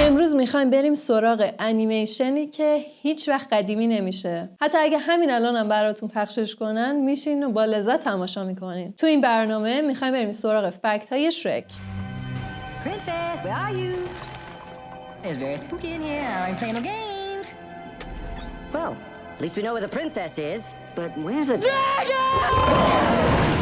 امروز میخوایم بریم سراغ انیمیشنی که هیچ وقت قدیمی نمیشه. حتی اگه همین الانم براتون پخشش کنن میشین و با لذت تماشا میکنین. تو این برنامه میخوایم بریم سراغ فکت های شرک. Princess, where are you? It's very spooky in here. I'm playing no games. Well, at least we know where the princess is, but where's the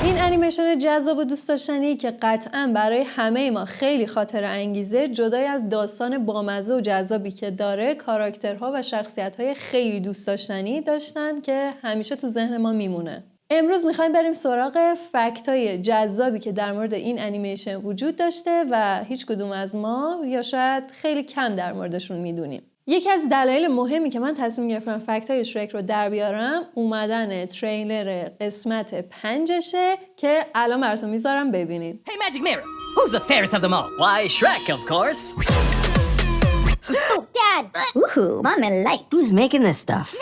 این انیمیشن جذاب و دوست داشتنی که قطعاً برای همه ما خیلی خاطر انگیزه، جدای از داستان بامزه و جذابی که داره، کاراکترها و شخصیت‌های خیلی دوست داشتنی داشتن که همیشه تو ذهن ما میمونه. امروز میخوایم بریم سراغ فکتای جذابی که در مورد این انیمیشن وجود داشته و هیچ کدوم از ما یا شاید خیلی کم در موردشون میدونیم. یکی از دلایل مهمی که من تصمیم گرفتم فکتای شرک رو در بیارم اومدن تریلر قسمت 5شه که الان براتون میذارم ببینید. Hey, Magic Mirror, who's the fairest of them all? Why, Shrek, of course. Oh, Dad! Woohoo, Mom and Light. Who's making this stuff?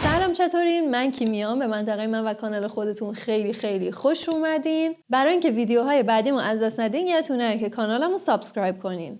سلام، چطورین؟ من کیمیام. به منطقه من و کانال خودتون خیلی خیلی خوش اومدین. برای اینکه ویدیوهای بعدیمو از دست ندین یادتون نره که کانالمو سابسکرایب کنین.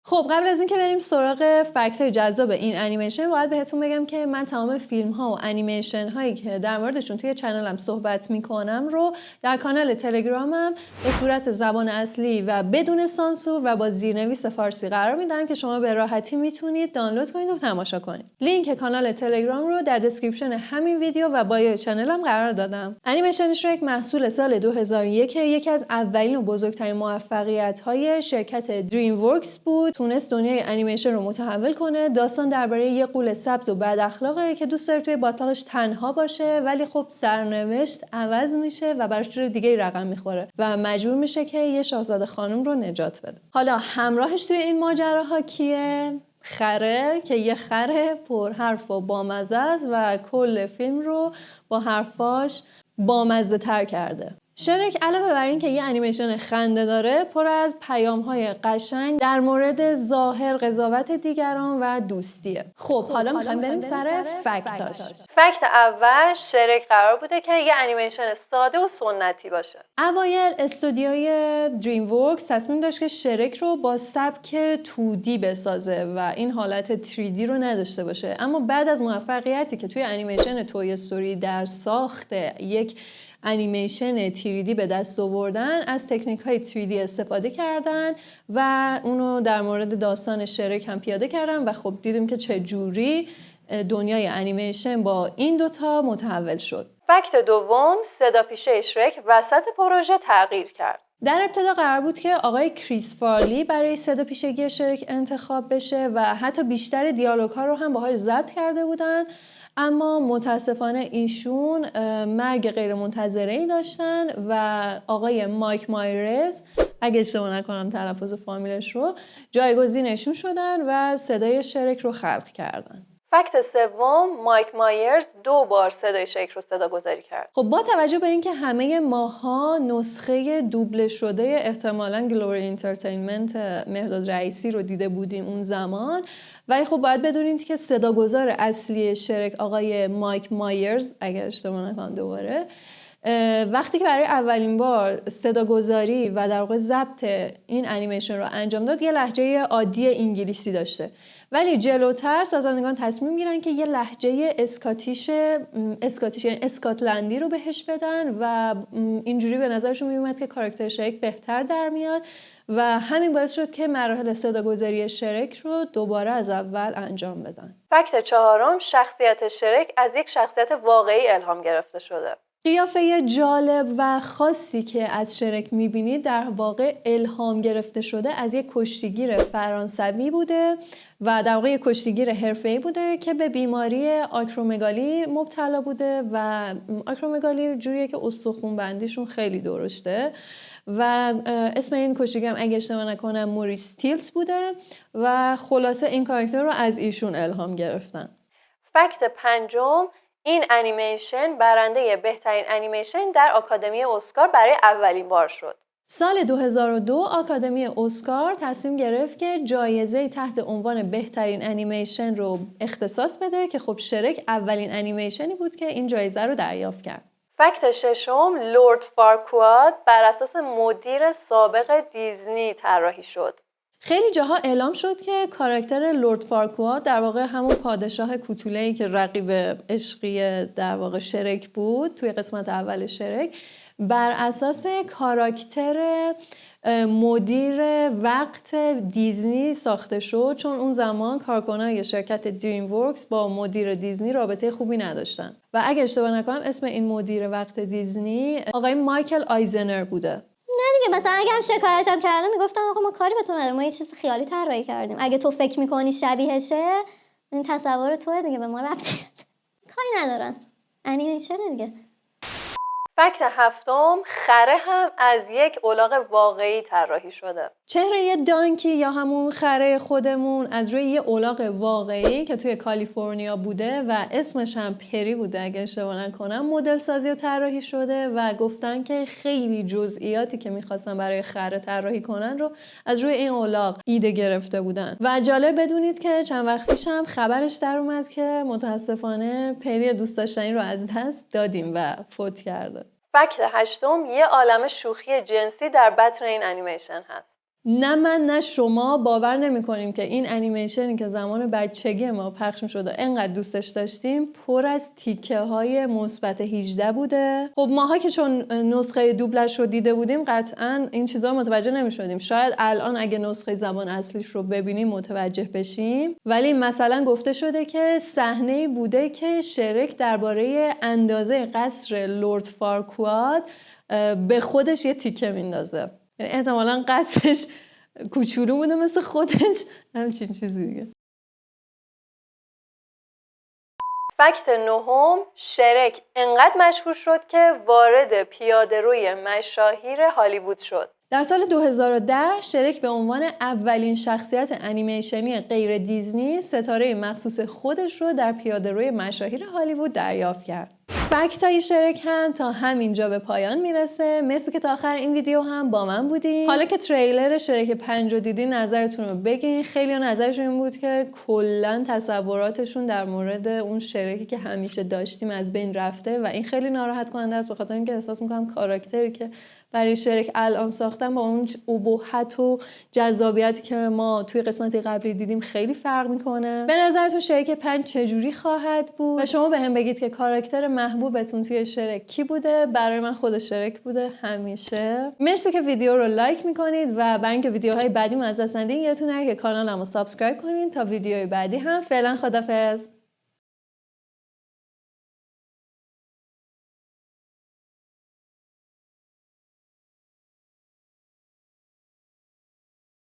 خب قبل از اینکه بریم سراغ فکت‌های جذاب این انیمیشن باید بهتون بگم که من تمام فیلم‌ها و انیمیشن هایی که در موردشون توی چنلم صحبت می‌کنم رو در کانال تلگرامم به صورت زبان اصلی و بدون سانسور و با زیرنویس فارسی قرار میدم که شما به راحتی میتونید دانلود کنید و تماشا کنید. لینک کانال تلگرام رو در دسکریپشن همین ویدیو و بایو چنلم قرار دادم. انیمیشن شرک محصول سال 2001 یکی از اولین و بزرگترین موفقیت‌های شرکت دریم ورکس بود. تونست دنیای انیمیشن رو متحول کنه. داستان درباره یه غول سبز و بد اخلاقه که دوست داره توی باتلاقش تنها باشه، ولی خب سرنوشت عوض میشه و براش جور دیگه رقم میخوره و مجبور میشه که یه شاهزاده خانم رو نجات بده. حالا همراهش توی این ماجراها کیه؟ خره که یه خره پر حرف و بامزه است و کل فیلم رو با حرفاش بامزه تر کرده. شرک علاوه بر این که یه انیمیشن خنده داره، پر از پیام‌های قشنگ در مورد ظاهر، قضاوت دیگران و دوستیه. خب حالا می‌خوایم بریم سر فکتاش. فکت اول، شرک قرار بوده که یه انیمیشن ساده و سنتی باشه. اوایل استودیوی دریم ورکس تصمیم داشت که شرک رو با سبک 2D بسازه و این حالت 3D رو نداشته باشه، اما بعد از موفقیتی که توی انیمیشن توی استوری در ساخت یک انیمیشن 3D به دست آوردن، از تکنیک‌های 3D استفاده کردن و اونو در مورد داستان شرک هم پیاده کردن و خب دیدیم که چه جوری دنیای انیمیشن با این دوتا متحول شد. فکت دوم، صدا پیشه شرک وسط پروژه تغییر کرد. در ابتدا قرار بود که آقای کریس فارلی برای صدا پیشگی شرک انتخاب بشه و حتی بیشتر دیالوگ‌ها رو هم باهاش ضبط کرده بودن، اما متاسفانه ایشون مرگ غیر منتظره‌ای داشتن و آقای مایک مایرز، اگه اشتباه نکنم تلفظ فامیلش رو، جایگزینشون شدن و صدای شرک رو خلق کردن. فکت سوم، مایک مایرز 2 بار صدای شرک رو صداگذاری کرد. خب با توجه به اینکه همه ماها نسخه دوبله شده احتمالاً گلوری اینترتینمنت مهرداد رئیسی رو دیده بودیم اون زمان، ولی خب باید بدونید که صداگذار اصلی شرک آقای مایک مایرز، اگر اشتباه نکنم دوباره، وقتی که برای اولین بار صداگذاری و در واقع ضبط این انیمیشن رو انجام داد یه لهجه عادی انگلیسی داشته، ولی جلوتر سازندگان تصمیم میگیرن که یه لهجه اسکاتیش یعنی اسکاتلندی رو بهش بدن و اینجوری به نظرشون میومد که کاراکتر شرک بهتر در میاد و همین باعث شد که مراحل صداگذاری شرک رو دوباره از اول انجام بدن. فکت چهارم، شخصیت شرک از یک شخصیت واقعی الهام گرفته شده. قیافه جالب و خاصی که از شرک میبینید در واقع الهام گرفته شده از یک کشتیگیر فرانسوی بوده و در واقع یک کشتیگیر حرفه‌ای بوده که به بیماری آکرومگالی مبتلا بوده و آکرومگالی جوریه که استخوان بندیشون خیلی درشته و اسم این کشتیگیر هم اگه اشتباه نکنم موریس تیلت بوده و خلاصه این کاراکتر رو از ایشون الهام گرفتن. فکت پنجم، این انیمیشن برنده بهترین انیمیشن در آکادمی اسکار برای اولین بار شد. سال 2002 آکادمی اسکار تصمیم گرفت که جایزه تحت عنوان بهترین انیمیشن رو اختصاص بده که خب شرک اولین انیمیشنی بود که این جایزه رو دریافت کرد. فکت ششم، لورد فارکواد بر اساس مدیر سابق دیزنی طراحی شد. خیلی جاها اعلام شد که کاراکتر لورد فارکواد در واقع همون پادشاه کوتوله‌ای که رقیب عشقی در واقع شرک بود توی قسمت اول شرک، بر اساس کاراکتر مدیر وقت دیزنی ساخته شد، چون اون زمان کارکنای شرکت دریم ورکس با مدیر دیزنی رابطه خوبی نداشتن و اگه اشتباه نکنم اسم این مدیر وقت دیزنی آقای مایکل آیزنر بوده. نه دیگه، مثلا اگه هم شکایتم کردم میگفتم آقا ما کاری به تو نداریم، ما یه چیز خیالی طراحی کردیم، اگه تو فکر میکنی شبیهشه این تصور توه دیگه، به ما ربطی کاری ندارن، انیمیشنه دیگه. فکت هفتم، خره هم از یک الاغ واقعی طراحی شده. چهره دانکی یا همون خره خودمون از روی یه الاغ واقعی که توی کالیفرنیا بوده و اسمش هم پری بوده اگه اشتباه نکنم مدل سازی و طراحی شده و گفتن که خیلی جزئیاتی که میخواستن برای خره طراحی کنن رو از روی این الاغ ایده گرفته بودن. و جالب بدونید که چند وقت پیش هم خبرش در اومد که متاسفانه پری دوست داشتنی رو از دست دادیم و فوت کرده. فکت هشتم، یه عالمه شوخی جنسی در بطن این انیمیشن هست. نه من نه شما باور نمی کنیم که این انیمیشنی که زمان بچگی ما پخش می شد و انقدر دوستش داشتیم پر از تیکه های مثبت 18 بوده. خب ماها که چون نسخه دوبلش رو دیده بودیم قطعا این چیزا رو متوجه نمی شدیم. شاید الان اگه نسخه زبان اصلیش رو ببینیم متوجه بشیم، ولی مثلا گفته شده که صحنه‌ای بوده که شرک درباره اندازه قصر لورد فارکواد به خودش یه تیکه میندازه. یعنی احتمالاً قصرش کوچولو بوده مثل خودش، همچین چیزی دیگه. فکت نهم، شرک انقدر مشهور شد که وارد پیاده‌روی مشاهیر هالیوود شد. در سال 2010 شرک به عنوان اولین شخصیت انیمیشنی غیر دیزنی ستاره مخصوص خودش رو در پیاده‌روی مشاهیر هالیوود دریافت کرد. فکتای شرک هم تا همینجا به پایان میرسه. مرسی که تا آخر این ویدیو هم با من بودین. حالا که تریلر شرک 5 رو دیدین نظرتون رو بگین. خیلی نظرشون این بود که کلا تصوراتشون در مورد اون شرکی که همیشه داشتیم از بین رفته و این خیلی ناراحت کننده است، به خاطر اینکه احساس میکنم کاراکتری که برای شرک الان ساختن با اون ابهت و جذابیتی که ما توی قسمت قبلی دیدیم خیلی فرق میکنه. به نظرتون شرک 5 چجوری خواهد بود و شما بهم بگید که کاراکتر محبوبتون توی شرک کی بوده؟ برای من خود شرک بوده همیشه. مرسی که ویدیو رو لایک میکنید و برای اینکه ویدیوهای بعدی از دست ندین یادتون نره که کانالمو سابسکرایب کنین تا ویدیوهای بعدی هم. فعلا خدافظ.